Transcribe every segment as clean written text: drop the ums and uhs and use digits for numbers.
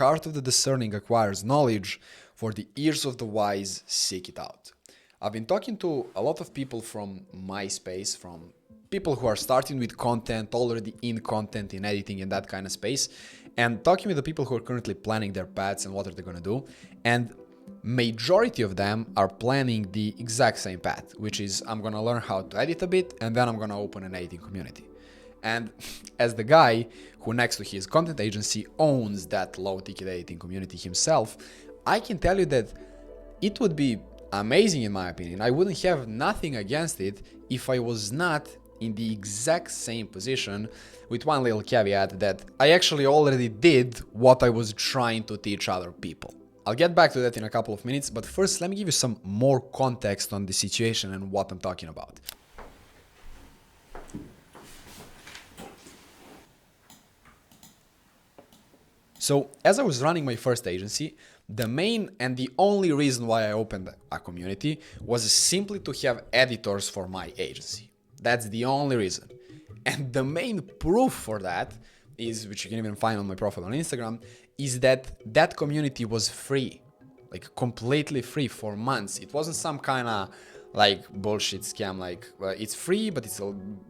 heart of the discerning acquires knowledge, for the ears of the wise seek it out. I've been talking to a lot of people from my space, from people who are starting with content, already in content, in editing, in that kind of space, and talking with the people who are currently planning their paths and what are they going to do. And majority of them are planning the exact same path, which is I'm going to learn how to edit a bit, and then I'm going to open an editing community. And as the guy who next to his content agency owns that low ticket editing community himself, I can tell you that it would be amazing in my opinion. I wouldn't have nothing against it if I was not in the exact same position, with one little caveat that I actually already did what I was trying to teach other people. I'll get back to that in a couple of minutes, but first let me give you some more context on the situation and what I'm talking about. So as I was running my first agency, the main and the only reason why I opened a community was simply to have editors for my agency. That's the only reason. And the main proof for that is, which you can even find on my profile on Instagram, is that that community was free, like completely free for months. It wasn't some kind of like bullshit scam, like it's free, but it's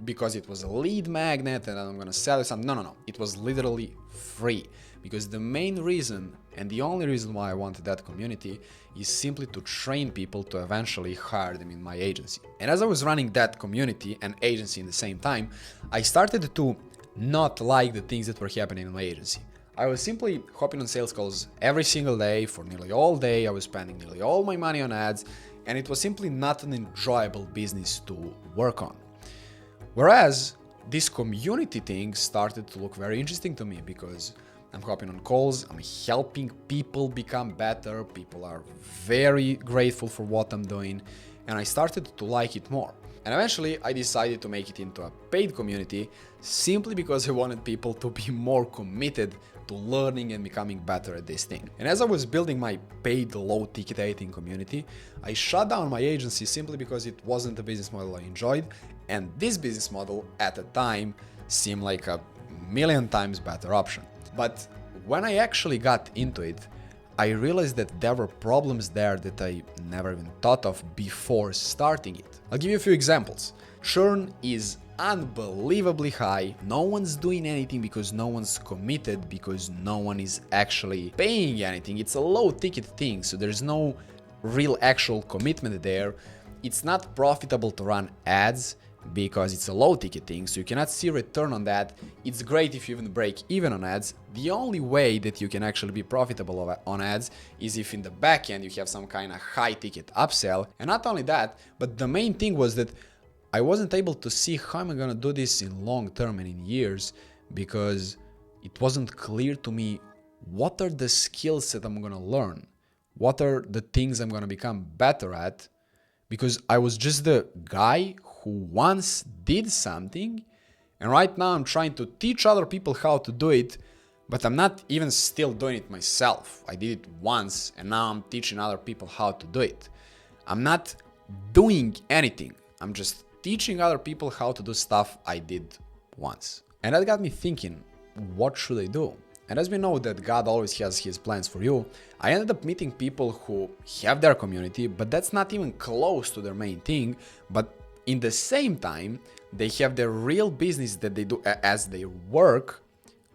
because it was a lead magnet and I'm gonna sell you something. No. It was literally free. Because the main reason and the only reason why I wanted that community is simply to train people to eventually hire them in my agency. And as I was running that community and agency in the same time, I started to not like the things that were happening in my agency. I was simply hopping on sales calls every single day for nearly all day. I was spending nearly all my money on ads, and it was simply not an enjoyable business to work on. Whereas this community thing started to look very interesting to me because I'm hopping on calls, I'm helping people become better, people are very grateful for what I'm doing, and I started to like it more. And eventually I decided to make it into a paid community simply because I wanted people to be more committed to learning and becoming better at this thing. And as I was building my paid low ticket editing community, I shut down my agency simply because it wasn't a business model I enjoyed, and this business model at the time seemed like a million times better option. But when I actually got into it, I realized that there were problems there that I never even thought of before starting it. I'll give you a few examples. Churn is unbelievably high. No one's doing anything because no one's committed, because no one is actually paying anything. It's a low ticket thing, so there's no real actual commitment there. It's not profitable to run ads because it's a low ticket thing, so you cannot see return on that. It's great if you even break even on ads. The only way that you can actually be profitable on ads is if in the back end you have some kind of high ticket upsell. And not only that, but the main thing was that I wasn't able to see how am I gonna do this in long term and in years, because it wasn't clear to me what are the skills that I'm gonna learn, what are the things I'm gonna become better at, because I was just the guy who once did something, and right now I'm trying to teach other people how to do it, but I'm not even still doing it myself. I did it once and now I'm teaching other people how to do it. I'm not doing anything. I'm just teaching other people how to do stuff I did once. And that got me thinking, what should I do? And as we know that God always has his plans for you, I ended up meeting people who have their community, but that's not even close to their main thing. But in the same time, they have their real business that they do as they work,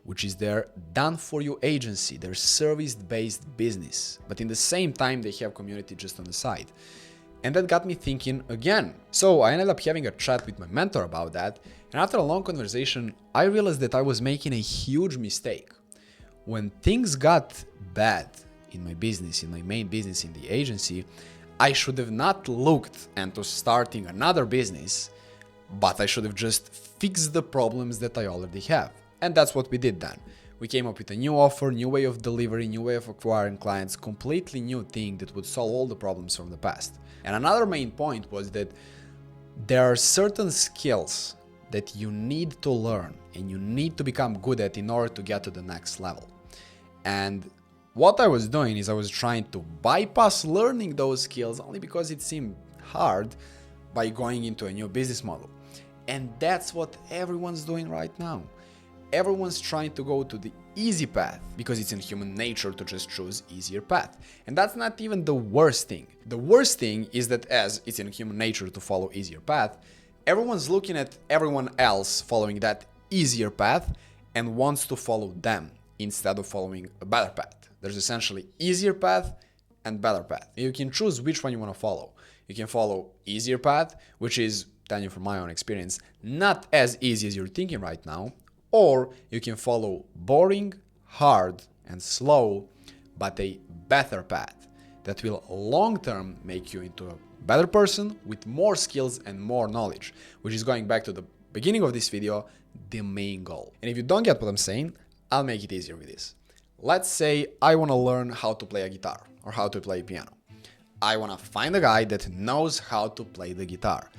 which is their done-for-you agency, their service-based business. But in the same time, they have community just on the side. And that got me thinking again. So I ended up having a chat with my mentor about that. And after a long conversation, I realized that I was making a huge mistake. When things got bad in my business, in my main business, in the agency, I should have not looked into starting another business, but I should have just fixed the problems that I already have. And that's what we did then. We came up with a new offer, new way of delivery, new way of acquiring clients, completely new thing that would solve all the problems from the past. And another main point was that there are certain skills that you need to learn and you need to become good at in order to get to the next level. And what I was doing is I was trying to bypass learning those skills only because it seemed hard by going into a new business model. And that's what everyone's doing right now. everyone's trying to go to the easy path because it's in human nature to just choose easier path. And that's not even the worst thing. The worst thing is that as it's in human nature to follow easier path, everyone's looking at everyone else following that easier path and wants to follow them instead of following a better path. There's essentially easier path and better path. You can choose which one you want to follow. You can follow easier path, which is, telling you from my own experience, not as easy as you're thinking right now, or you can follow boring, hard, and slow, but a better path that will long-term make you into a better person with more skills and more knowledge, which is, going back to the beginning of this video, the main goal. And if you don't get what I'm saying, I'll make it easier with this. Let's say I want to learn how to play a guitar or how to play piano. I want to find a guy that knows how to play the guitar.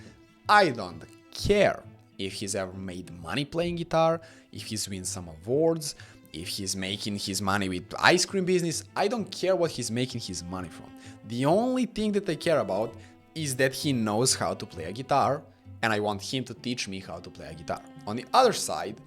I don't care if he's ever made money playing guitar, if he's won some awards, if he's making his money with ice cream business. I don't care what he's making his money from. The only thing that I care about is that he knows how to play a guitar, and I want him to teach me how to play a guitar. On the other side,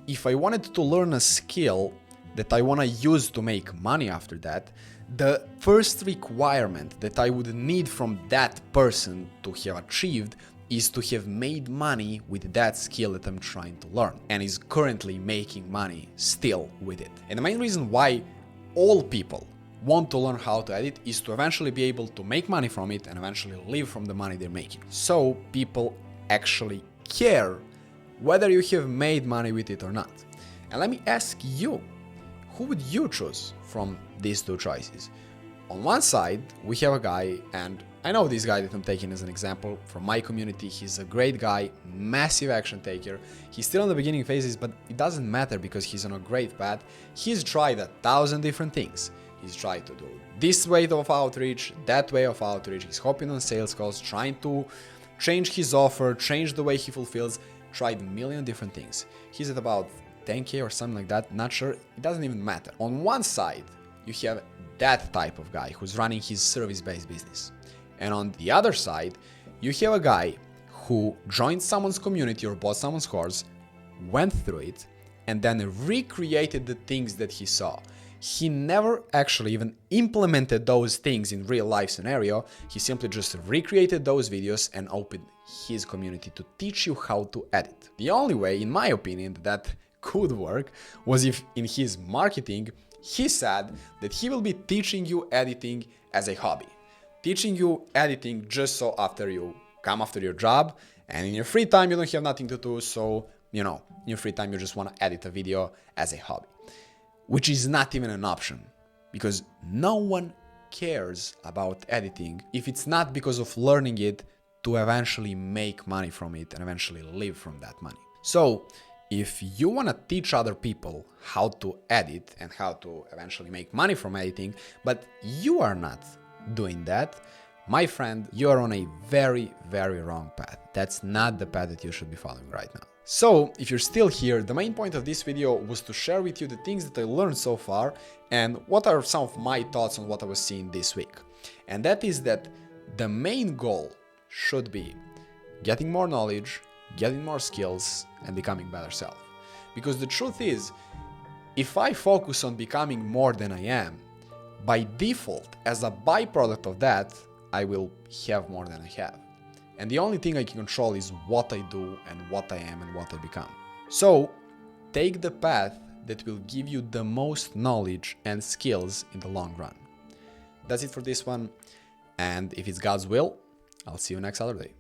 if I wanted to learn a skill that I want to use to make money after that, the first requirement that I would need from that person to have achieved is to have made money with that skill that I'm trying to learn, and is currently making money still with it. And the main reason why all people want to learn how to edit is to eventually be able to make money from it and eventually live from the money they're making. So people actually care whether you have made money with it or not. And let me ask you, who would you choose from these two choices? On one side, we have a guy, and I know this guy that I'm taking as an example from my community. He's a great guy, massive action taker. He's still in the beginning phases, but it doesn't matter because he's on a great path. He's tried 1,000 different things. He's tried to do this way of outreach, that way of outreach. He's hopping on sales calls, trying to change his offer, change the way he fulfills, tried a million different things. He's at about 10K or something like that, not sure, it doesn't even matter. On one side, you have that type of guy who's running his service-based business. And on the other side, you have a guy who joined someone's community or bought someone's course, went through it, and then recreated the things that he saw. He never actually even implemented those things in real life scenario. He simply just recreated those videos and opened his community to teach you how to edit. The only way, in my opinion, that could work was if in his marketing, he said that he will be teaching you editing as a hobby. Teaching you editing just so after you come after your job and in your free time you don't have nothing to do, so in your free time you just want to edit a video as a hobby. Which is not even an option, because no one cares about editing if it's not because of learning it to eventually make money from it and eventually live from that money. So if you want to teach other people how to edit and how to eventually make money from editing, but you are not doing that, my friend, you are on a very, very wrong path. That's not the path that you should be following right now. So if you're still here, the main point of this video was to share with you the things that I learned so far and what are some of my thoughts on what I was seeing this week. And that is that the main goal should be getting more knowledge, getting more skills, and becoming better self. Because the truth is, if I focus on becoming more than I am, by default, as a byproduct of that, I will have more than I have. And the only thing I can control is what I do and what I am and what I become. So take the path that will give you the most knowledge and skills in the long run. That's it for this one. And if it's God's will, I'll see you next Saturday.